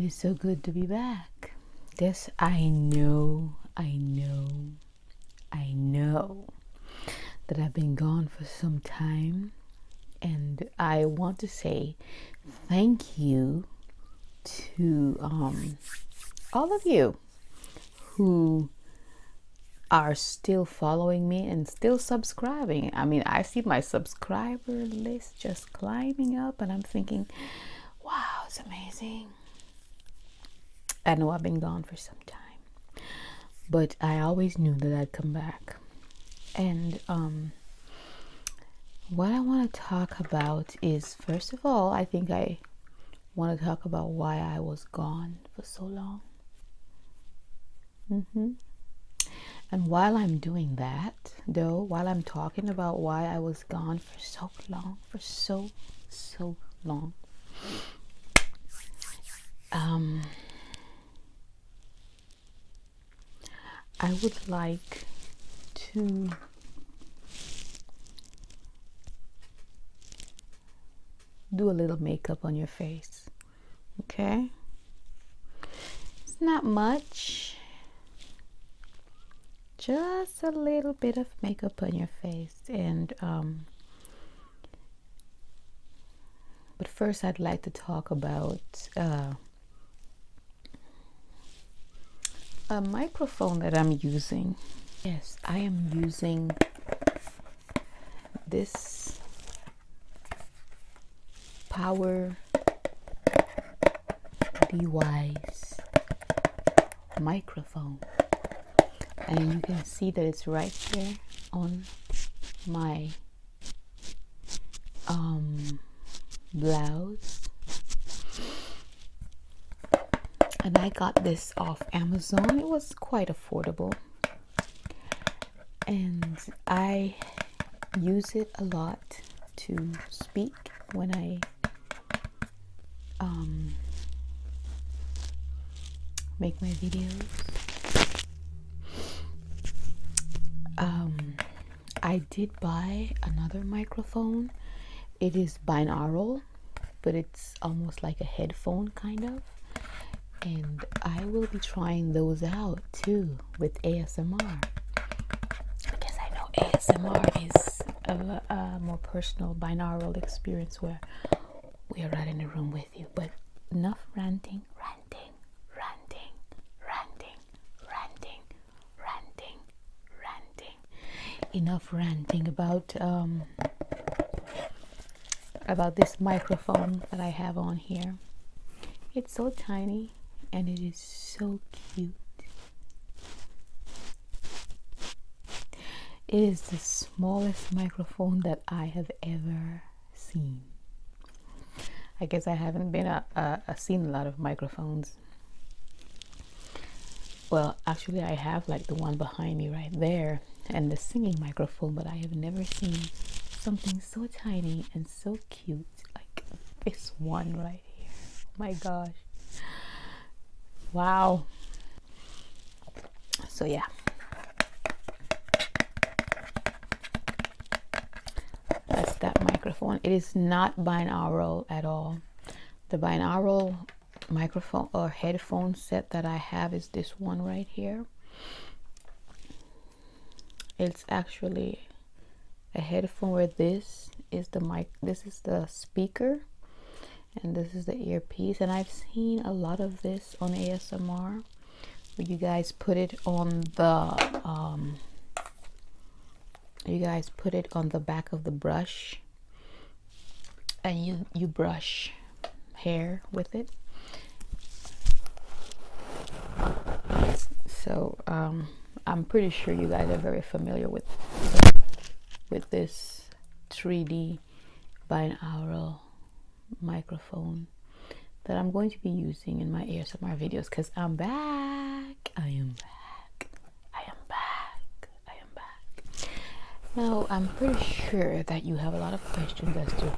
It is so good to be back. Yes, I know that I've been gone for some time, and I want to say thank you to all of you who are still following me and still subscribing. I mean, I see my subscriber list just climbing up, and I'm thinking, wow, it's amazing. I know I've been gone for some time, but I always knew that I'd come back. And what I want to talk about is, first of all, I think I want to talk about why I was gone for so long. And while I'm doing that, though, while I'm talking about why I was gone for so long, so long, I would like to do a little makeup on your face. Okay? It's not much. Just a little bit of makeup on your face. And but first I'd like to talk about a microphone that I'm using. Yes, I am using this Power Device microphone, and you can see that it's right here on my blouse. And I got this off Amazon. It was quite affordable, and I use it a lot to speak when I make my videos. I did buy another microphone. It is binaural, but it's almost like a headphone kind of. And I will be trying those out too with ASMR, because I know ASMR is a more personal binaural experience where we are right in the room with you. But enough ranting. Enough ranting about this microphone that I have on here. It's so tiny and it is so cute. It is the smallest microphone that I have ever seen. I guess I haven't been seen a lot of microphones. Well, actually I have, like the one behind me right there and the singing microphone, but I have never seen something so tiny and so cute like this one right here. Oh my gosh. Wow. So yeah, that's that microphone. It is not binaural at all. The binaural microphone or headphone set that I have is this one right here. It's actually a headphone where this is the mic, this is the speaker, and this is the earpiece. And I've seen a lot of this on ASMR where you guys put it on the back of the brush, and you brush hair with it. So I'm pretty sure you guys are very familiar with this 3D binaural microphone that I'm going to be using in my ASMR videos, because I'm back. I am back. Now, I'm pretty sure that you have a lot of questions as to,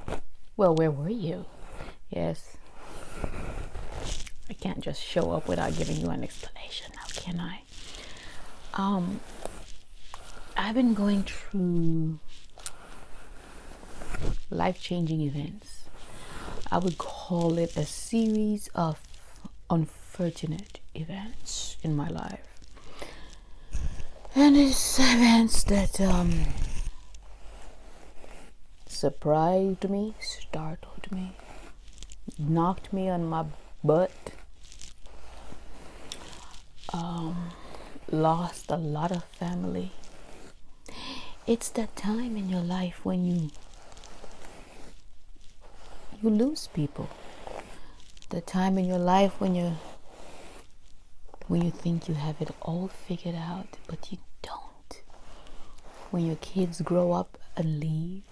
well, where were you? Yes, I can't just show up without giving you an explanation now, can I? I've been going through life-changing events. I would call it a series of unfortunate events in my life. And it's events that surprised me, startled me, knocked me on my butt, lost a lot of family. It's that time in your life when you lose people. The time in your life when you think you have it all figured out, but you don't. When your kids grow up and leave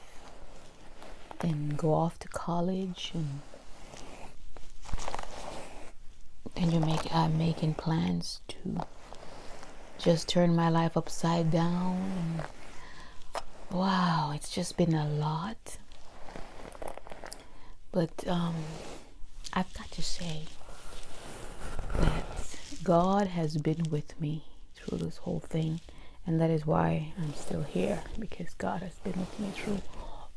and go off to college, and I'm making plans to just turn my life upside down. And wow, it's just been a lot. But I've got to say that God has been with me through this whole thing, and that is why I'm still here, because God has been with me through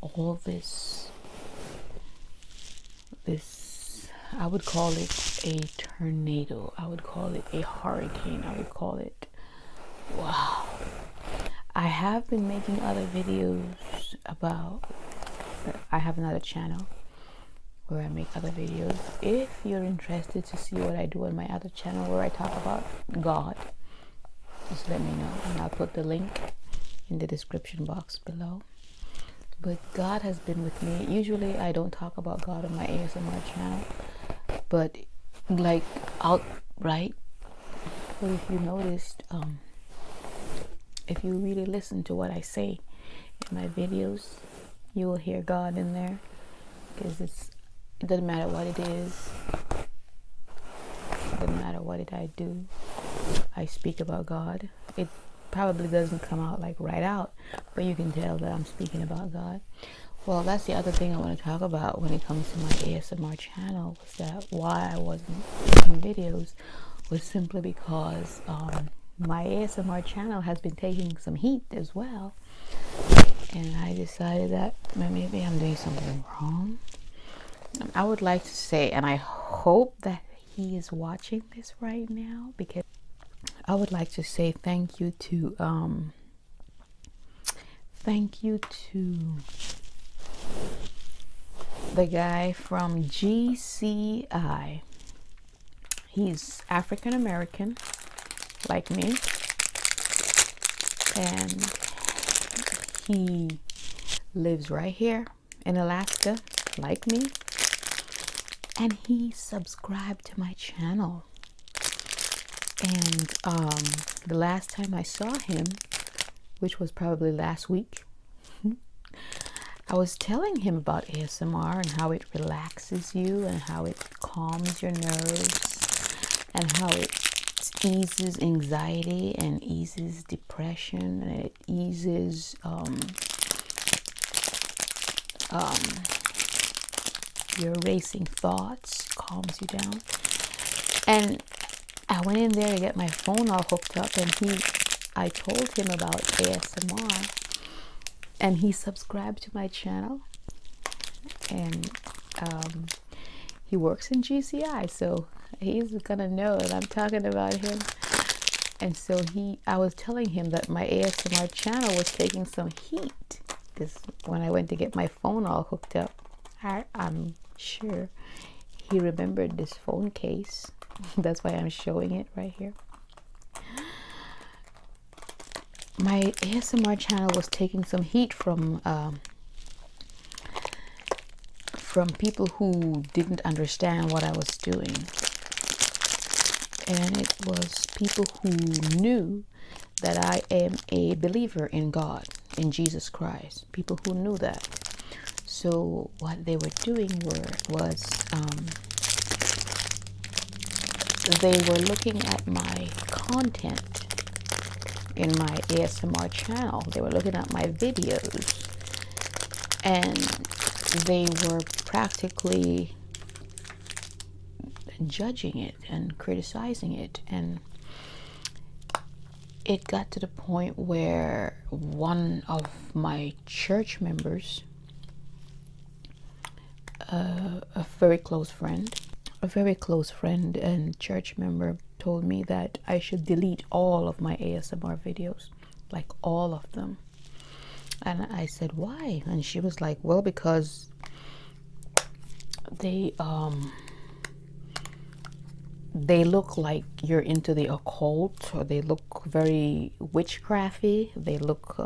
all this, I would call it a tornado, I would call it a hurricane, I would call it, wow. I have been making other videos I have another channel where I make other videos. If you're interested to see what I do on my other channel where I talk about God, just let me know, and I'll put the link in the description box below. But God has been with me. Usually I don't talk about God on my ASMR channel, but like outright. But if you noticed, if you really listen to what I say in my videos, you will hear God in there, because it doesn't matter what it is, it doesn't matter what I do, I speak about God. It probably doesn't come out like right out, but you can tell that I'm speaking about God. Well, that's the other thing I want to talk about when it comes to my ASMR channel, was that why I wasn't making videos was simply because my ASMR channel has been taking some heat as well, and I decided that maybe I'm doing something wrong. I would like to say, and I hope that he is watching this right now, because I would like to say thank you to the guy from GCI. He's African American, like me, and he lives right here in Alaska, like me, and he subscribed to my channel. And the last time I saw him, which was probably last week, I was telling him about ASMR and how it relaxes you and how it calms your nerves and how it eases anxiety and eases depression, and it eases your racing thoughts, calms you down. And I went in there to get my phone all hooked up, and I told him about ASMR, and he subscribed to my channel, and he works in GCI, so he's gonna know that I'm talking about him. And so I was telling him that my ASMR channel was taking some heat, because when I went to get my phone all hooked up, I'm sure he remembered this phone case. That's why I'm showing it right here. My ASMR channel was taking some heat from people who didn't understand what I was doing. And it was people who knew that I am a believer in God, in Jesus Christ. People who knew that. So what they were doing was they were looking at my content in my ASMR channel. They were looking at my videos, and they were practically judging it and criticizing it. And it got to the point where one of my church members, a very close friend, a very close friend and church member told me that I should delete all of my ASMR videos, like all of them. And I said, why? And she was like, well, because they look like you're into the occult, or they look very witchcrafty. They look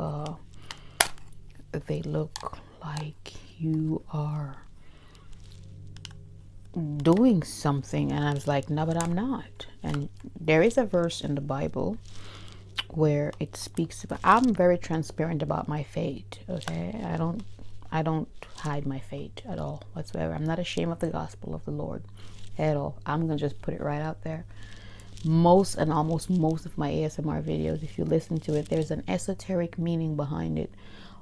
like you are doing something. And I was like, no, but I'm not. And there is a verse in the Bible where it speaks about, I'm very transparent about my faith. Okay, I don't hide my faith at all whatsoever. I'm not ashamed of the gospel of the Lord at all. I'm gonna just put it right out there. Almost most of my ASMR videos, if you listen to it, there's an esoteric meaning behind it,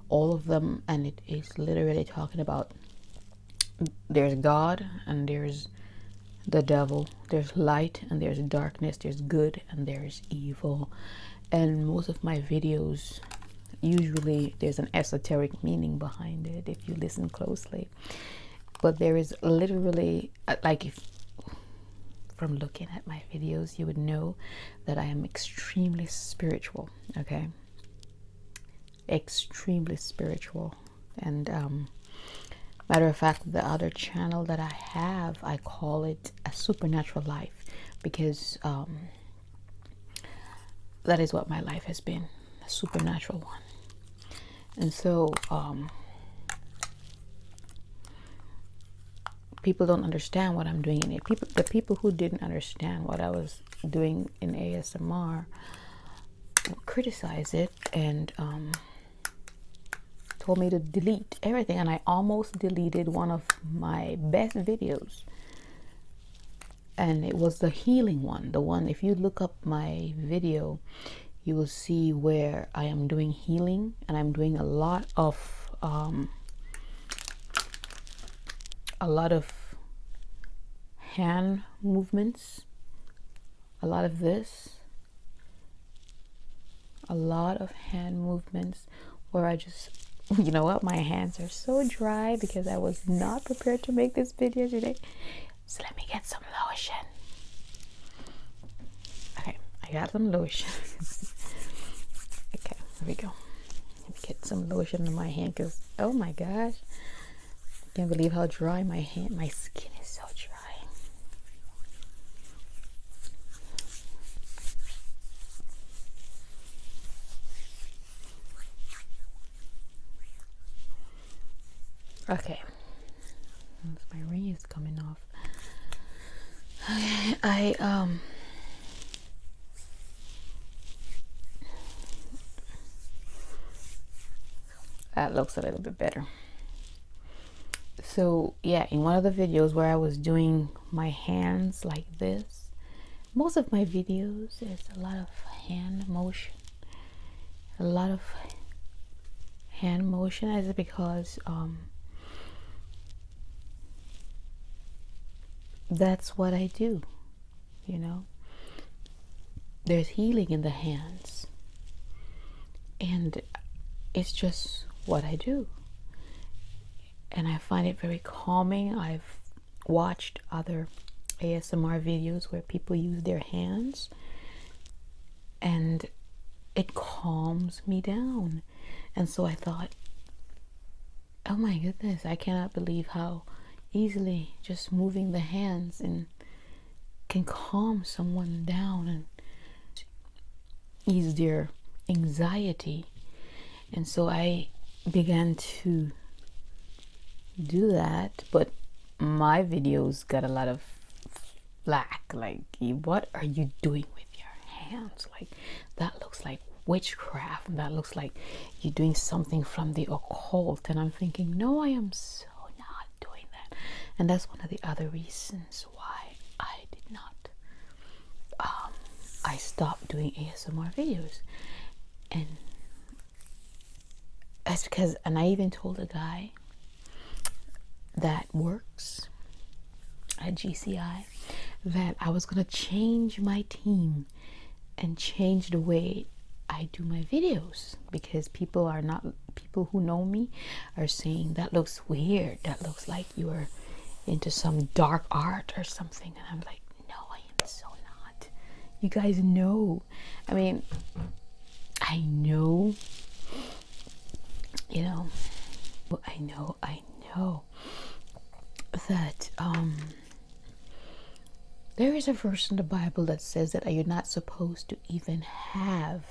all of them. And it is literally talking about there's God and there's the devil, there's light and there's darkness, there's good and there's evil. And most of my videos, usually there's an esoteric meaning behind it if you listen closely. But there is literally, like, if from looking at my videos, you would know that I am extremely spiritual. Okay, extremely spiritual. And matter of fact, the other channel that I have, I call it A Supernatural Life, because that is what my life has been, a supernatural one. And so people don't understand what I'm doing in it. The people who didn't understand what I was doing in ASMR criticized it and told me to delete everything. And I almost deleted one of my best videos, and it was the healing one. The one, if you look up my video, you will see where I am doing healing, and I'm doing a lot of hand movements, a lot of this, a lot of hand movements where I just, you know what, my hands are so dry because I was not prepared to make this video today. So let me get some lotion. Okay, I got some lotion. Okay, here we go. Let me get some lotion in my hand because, oh my gosh, I can't believe how dry my skin is so dry. Okay, my ring is coming off. Okay, that looks a little bit better. So yeah, in one of the videos where I was doing my hands like this, most of my videos is a lot of hand motion. A lot of hand motion is because that's what I do, you know. There's healing in the hands, and it's just what I do, and I find it very calming. I've watched other ASMR videos where people use their hands, and it calms me down. And so I thought, oh my goodness, I cannot believe how easily just moving the hands and can calm someone down and ease their anxiety. And so I began to do that, but my videos got a lot of flack, like, what are you doing with your hands? Like, that looks like witchcraft, that looks like you're doing something from the occult. And I'm thinking, no, I am so not doing that. And that's one of the other reasons why I did not I stopped doing ASMR videos. And that's because, and I even told a guy that works at GCI that I was gonna change my team and change the way I do my videos, because people who know me are saying that looks weird, that looks like you're into some dark art or something. And I'm like, no, I am so not. You guys know. I mean, I know, you know, I know that there is a verse in the Bible that says that you're not supposed to even have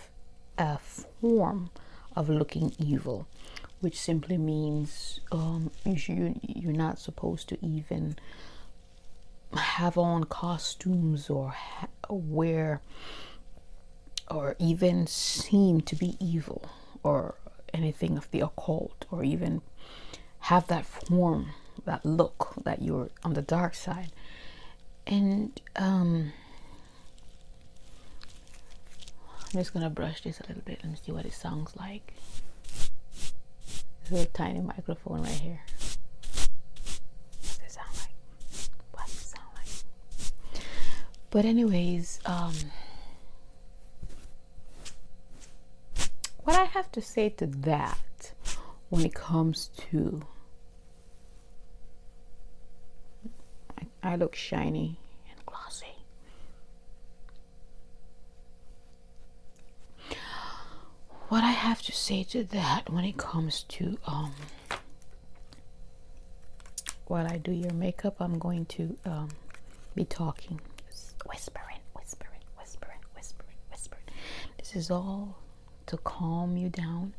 a form of looking evil, which simply means you're not supposed to even have on costumes or wear or even seem to be evil or anything of the occult, or even have that form, that look that you're on the dark side. And I'm just gonna brush this a little bit and see what it sounds like. This little tiny microphone right here. What does it sound like? What does it sound like? But anyways, what I have to say to that when it comes to, I look shiny and glossy. What I have to say to that when it comes to while I do your makeup, I'm going to be talking, just whispering. This is all to calm you down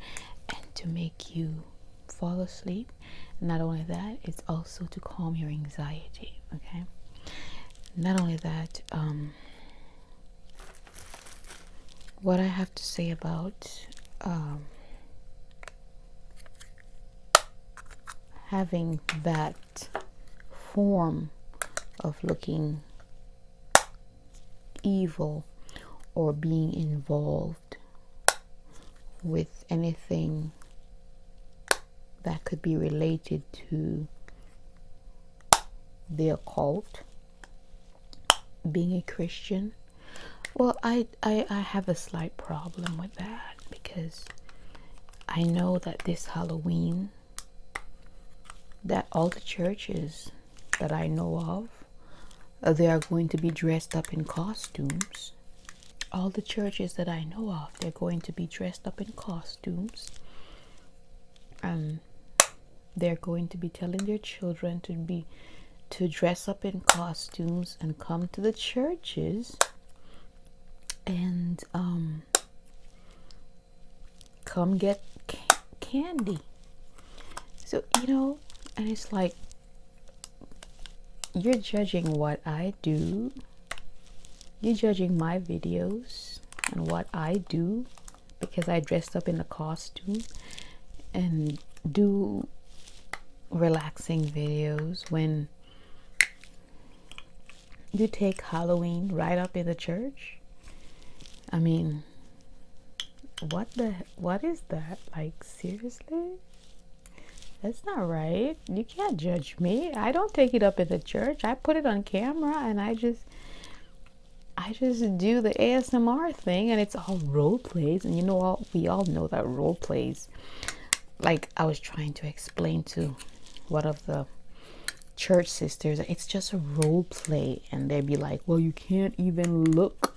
and to make you fall asleep. Not only that, it's also to calm your anxiety. Okay. Not only that, what I have to say about having that form of looking evil or being involved with anything that could be related to the occult, being a Christian. Well, I have a slight problem with that, because I know that this Halloween, that all the churches that I know of, they are going to be dressed up in costumes. All the churches that I know of, they're going to be dressed up in costumes. They're going to be telling their children to dress up in costumes and come to the churches and come get candy. So, and it's like, you're judging what I do. You're judging my videos and what I do because I dressed up in a costume and do relaxing videos, when you take Halloween right up in the church. I mean, what is that? Like, seriously? That's not right. You can't judge me. I don't take it up in the church. I put it on camera and I just do the ASMR thing, and it's all role plays. And we all know that role plays. Like, I was trying to explain to one of the church sisters, it's just a role play, and they'd be like, well, you can't even look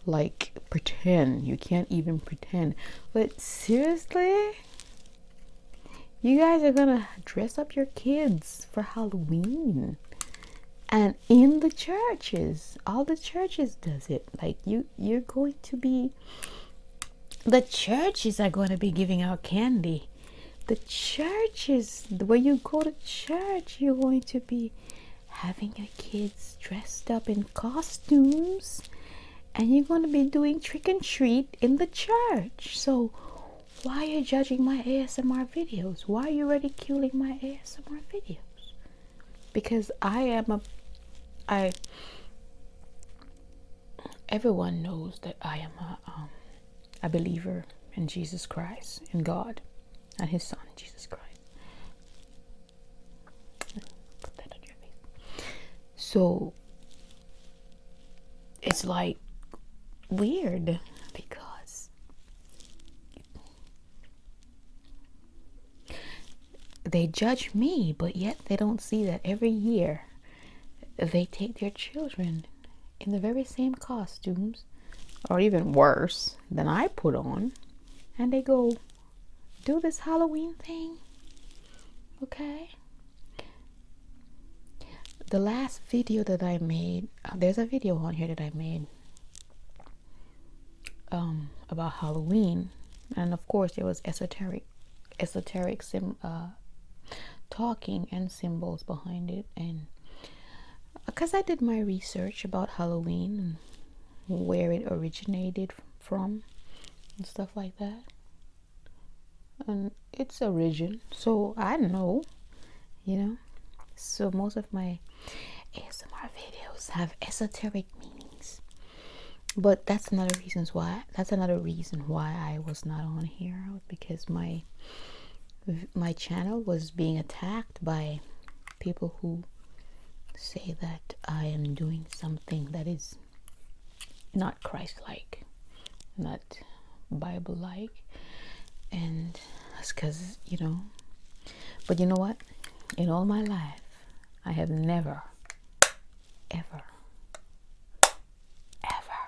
like pretend. You can't even pretend. But seriously, you guys are gonna dress up your kids for Halloween, and in the churches, all the churches does it. Like, you're going to be, the churches are going to be giving out candy. The churches, where you go to church, you're going to be having your kids dressed up in costumes, and you're going to be doing trick and treat in the church. So why are you judging my ASMR videos? Why are you ridiculing my ASMR videos? Because everyone knows that I am a believer in Jesus Christ, in God and his son, Jesus Christ. Put that on your face. So it's like weird, because they judge me, but yet they don't see that every year they take their children in the very same costumes, or even worse than I put on, and they go do this Halloween thing. Okay? The last video that I made, there's a video on here that I made about Halloween, and of course there was esoteric talking and symbols behind it, and because I did my research about Halloween and where it originated from and stuff like that, and its origin, so I know, so most of my ASMR videos have esoteric meanings, but that's another reason why I was not on here, because my channel was being attacked by people who say that I am doing something that is not Christ-like, not Bible-like, and that's because, but you know what? In all my life, I have never, ever, ever,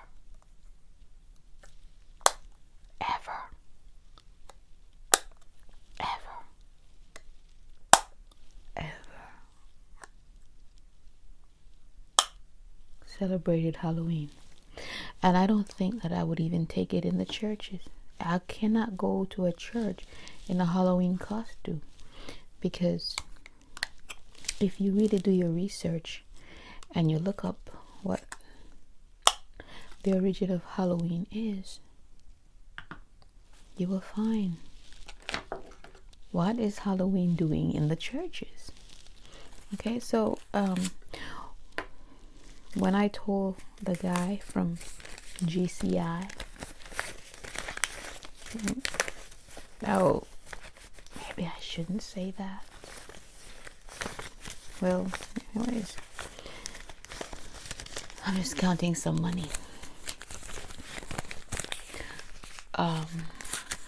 ever, ever, ever celebrated Halloween. And I don't think that I would even take it in the churches. I cannot go to a church in a Halloween costume, because if you really do your research and you look up what the origin of Halloween is, you will find what is Halloween doing in the churches. Okay, so when I told the guy from GCI, oh, maybe I shouldn't say that. Well, anyways, I'm just counting some money.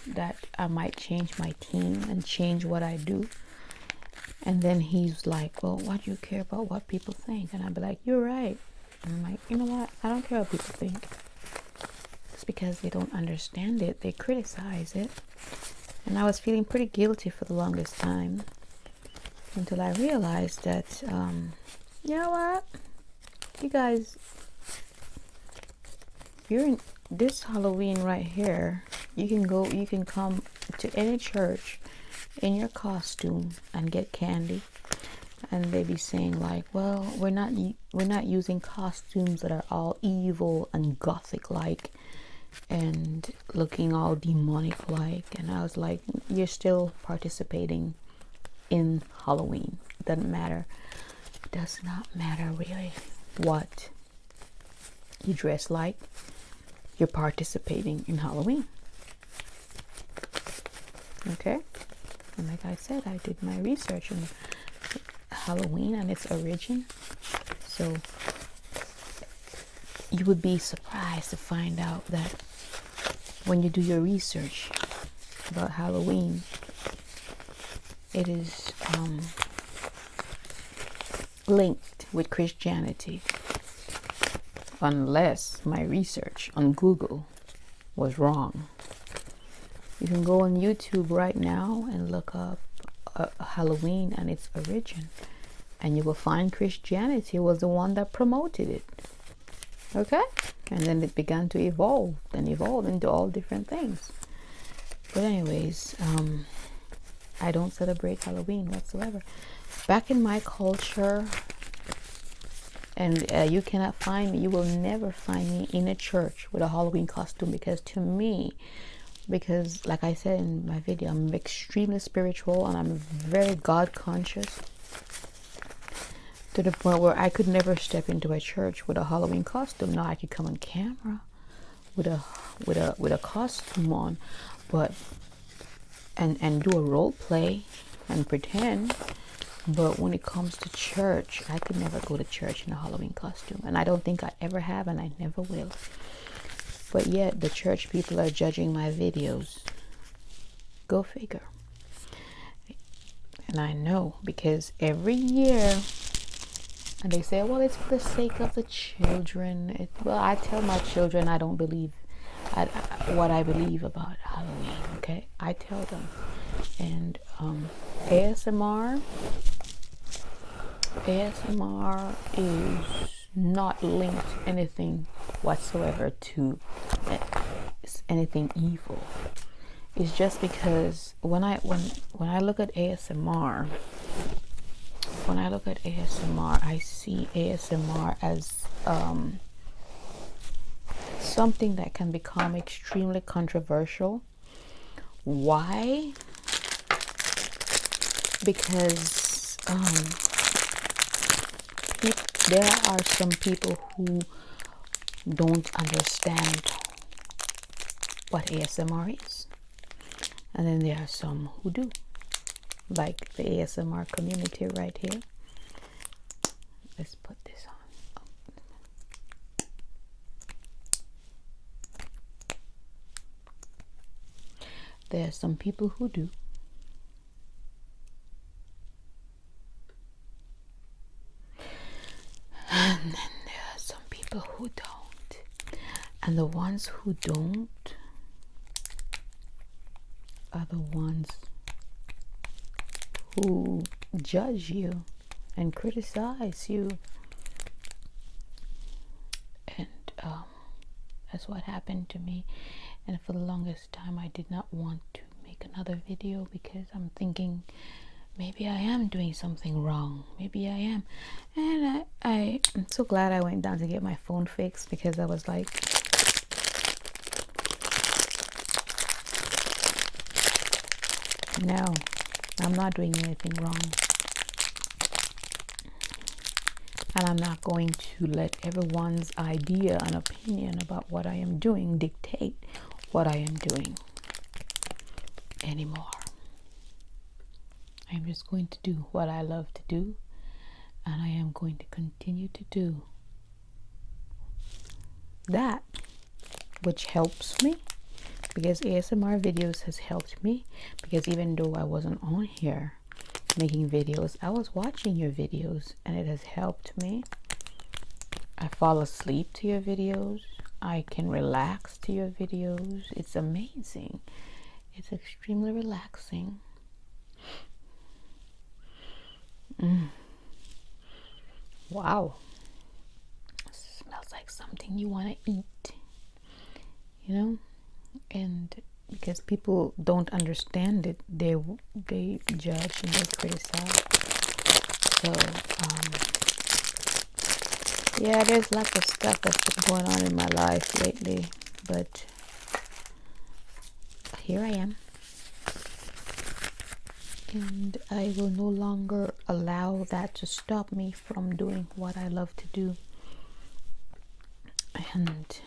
That I might change my team and change what I do. And then he's like, well, why do you care about what people think? And I'd be like, you're right. And I'm like, you know what? I don't care what people think. It's because they don't understand it. They criticize it. And I was feeling pretty guilty for the longest time, until I realized that, you know what? You guys, you're in this Halloween right here. You can come to any church in your costume and get candy, and they be saying like, well, we're not using costumes that are all evil and gothic like and looking all demonic like. And I was like, you're still participating in Halloween. It doesn't matter. It does not matter really what you dress like. You're participating in Halloween. Okay? And like I said, I did my research on Halloween and its origin. So you would be surprised to find out that when you do your research about Halloween, it is linked with Christianity, unless my research on Google was wrong. You can go on YouTube right now and look up Halloween and its origin, and you will find Christianity was the one that promoted it. Okay? And then it began to evolve into all different things. But anyways, I don't celebrate Halloween whatsoever. Back in my culture, and you cannot find me, you will never find me in a church with a Halloween costume, because to me, because like I said in my video, I'm extremely spiritual and I'm very God conscious, to the point where I could never step into a church with a Halloween costume. Now I could come on camera with a costume on, but and do a role play and pretend. But when it comes to church, I could never go to church in a Halloween costume, and I don't think I ever have, and I never will. But yet the church people are judging my videos. Go figure. And I know because every year, and they say, well, it's for the sake of the children. Well, I tell my children I don't believe what I believe about Halloween. Okay, I tell them. And ASMR is not linked anything whatsoever to anything evil. It's just because when I look at ASMR, I see ASMR as something that can become extremely controversial. Why? Because there are some people who don't understand what ASMR is, and then there are some who do, like the ASMR community right here. Let's put this on. There are some people who do, and then there are some people who don't. And the ones who don't are the ones who judge you and criticize you. And that's what happened to me. And for the longest time I did not want to make another video because I'm thinking maybe I am doing something wrong. Maybe I am. And I'm so glad I went down to get my phone fixed, because I was like, no, I'm not doing anything wrong. And I'm not going to let everyone's idea and opinion about what I am doing dictate what I am doing anymore. I'm just going to do what I love to do, and I am going to continue to do that which helps me, because ASMR videos has helped me. Because even though I wasn't on here making videos, I was watching your videos, and it has helped me. I fall asleep to your videos. I can relax to your videos. It's amazing. It's extremely relaxing. Wow. Smells like something you want to eat, you know? And because people don't understand it, they judge and they criticize. So yeah, there's lots of stuff that's been going on in my life lately, but here I am, and I will no longer allow that to stop me from doing what I love to do. And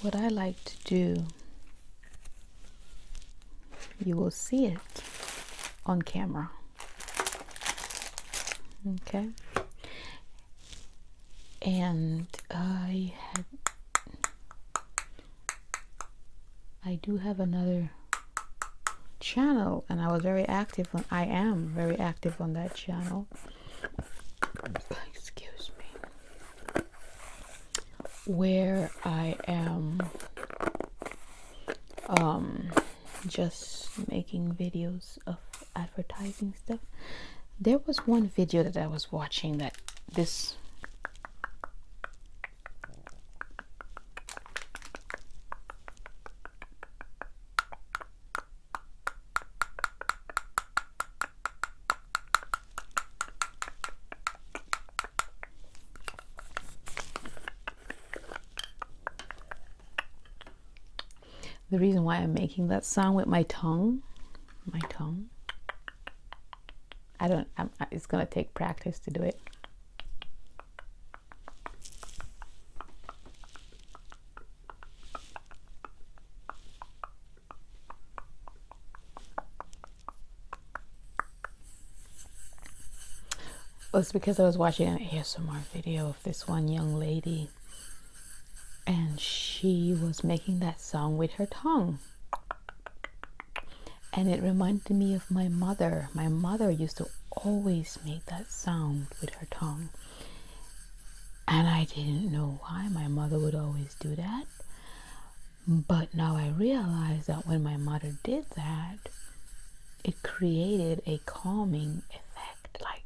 what I like to do, you will see it on camera. Okay. And I do have another channel, and I am very active on that channel. Excuse me. Where I am just making videos of advertising stuff. There was one video that I was watching that this the reason why I'm making that sound with my tongue, it's gonna take practice to do it. It's because I was watching an ASMR video of this one young lady, and she was making that sound with her tongue. And it reminded me of my mother. My mother used to always make that sound with her tongue. And I didn't know why my mother would always do that. But now I realize that when my mother did that, it created a calming effect, like,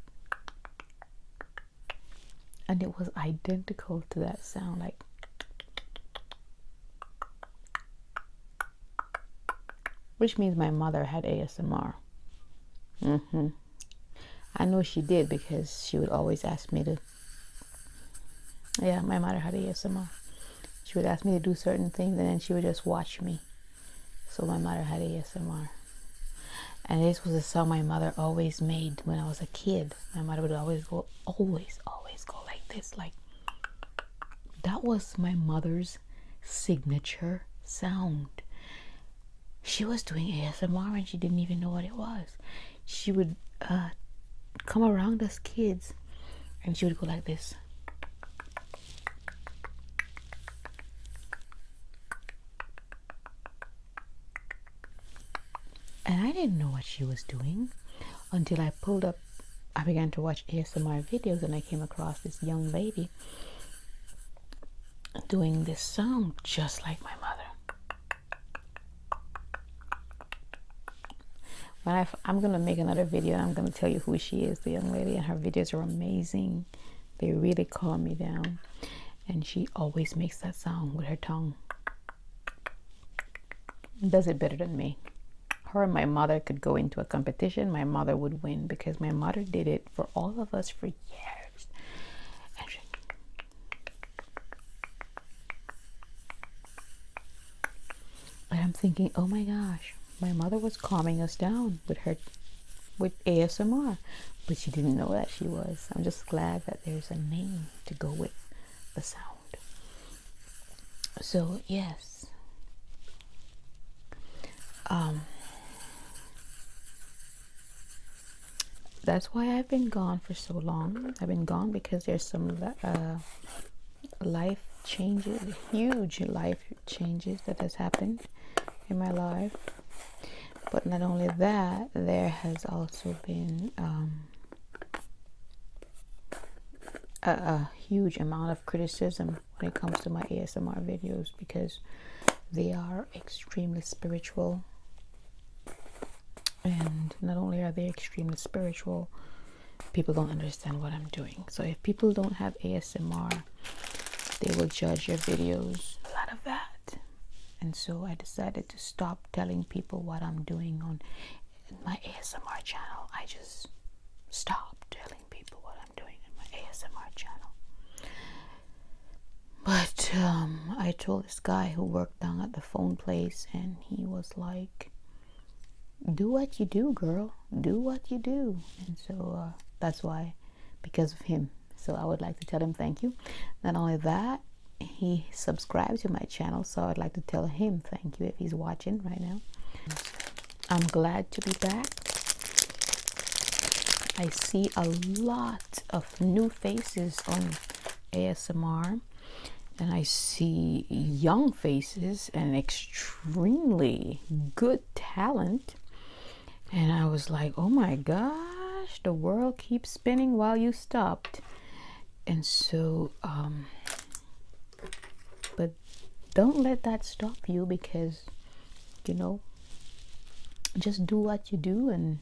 and it was identical to that sound, like, which means my mother had ASMR. I know she did, because she would always ask me to, yeah, my mother had ASMR. She would ask me to do certain things, and then she would just watch me. So my mother had ASMR. And this was a song my mother always made when I was a kid. My mother would always go like this. Like, that was my mother's signature sound. She was doing ASMR and she didn't even know what it was. She would come around us kids and she would go like this. And I didn't know what she was doing until I began to watch ASMR videos, and I came across this young lady doing this sound just like my mother. I'm going to make another video, and I'm going to tell you who she is, the young lady, and her videos are amazing. They really calm me down. And she always makes that sound with her tongue. Does it better than me. Her and my mother could go into a competition. My mother would win, because my mother did it for all of us for years. And I'm thinking, oh my gosh, my mother was calming us down with ASMR, but she didn't know that she was. I'm just glad that there's a name to go with the sound. So yes, that's why I've been gone for so long. I've been gone because there's some life changes, huge life changes that has happened in my life. But not only that, there has also been a huge amount of criticism when it comes to my ASMR videos, because they are extremely spiritual. And not only are they extremely spiritual, people don't understand what I'm doing. So if people don't have ASMR, they will judge your videos. A lot of that. And so I decided to stop telling people what I'm doing on my ASMR channel. I just stopped telling people what I'm doing on my ASMR channel. But I told this guy who worked down at the phone place, and he was like, do what you do, girl. Do what you do. And so that's why, because of him. So I would like to tell him thank you. Not only that, he subscribed to my channel, so I'd like to tell him thank you if he's watching right now. I'm glad to be back. I see a lot of new faces on ASMR, and I see young faces and extremely good talent. And I was like, oh my gosh, the world keeps spinning while you stopped. And so, but don't let that stop you, because, you know, just do what you do and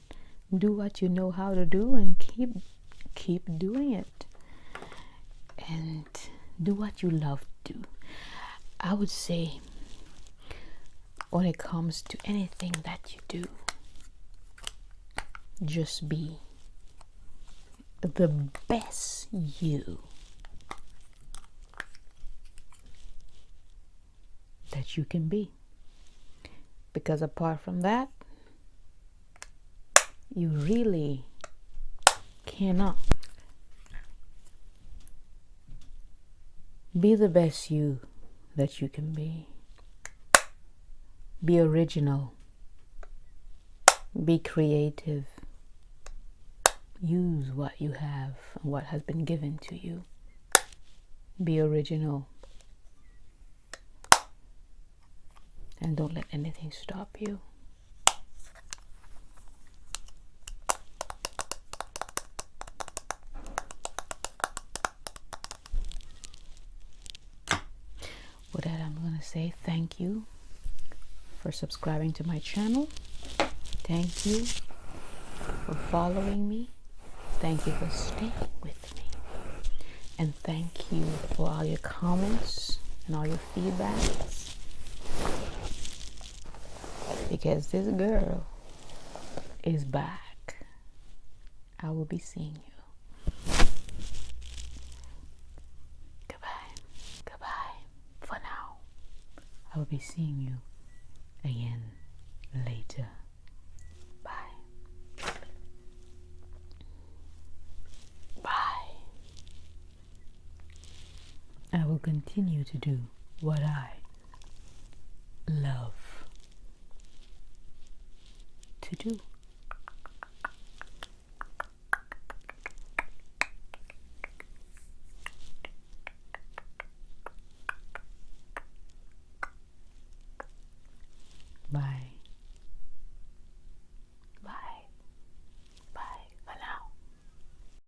do what you know how to do, and keep doing it, and do what you love to do. I would say, when it comes to anything that you do, just be the best you that you can be. Because apart from that, you really cannot. Be the best you that you can be. Be original. Be creative. Use what you have and what has been given to you. Be original. And don't let anything stop you. with that, I'm going to say thank you for subscribing to my channel. Thank you for following me. Thank you for staying with me. And thank you for all your comments and all your feedbacks. Because this girl is back. I will be seeing you. Goodbye. Goodbye for now. I will be seeing you again later. Bye. Bye. I will continue to do what I love to do. Bye.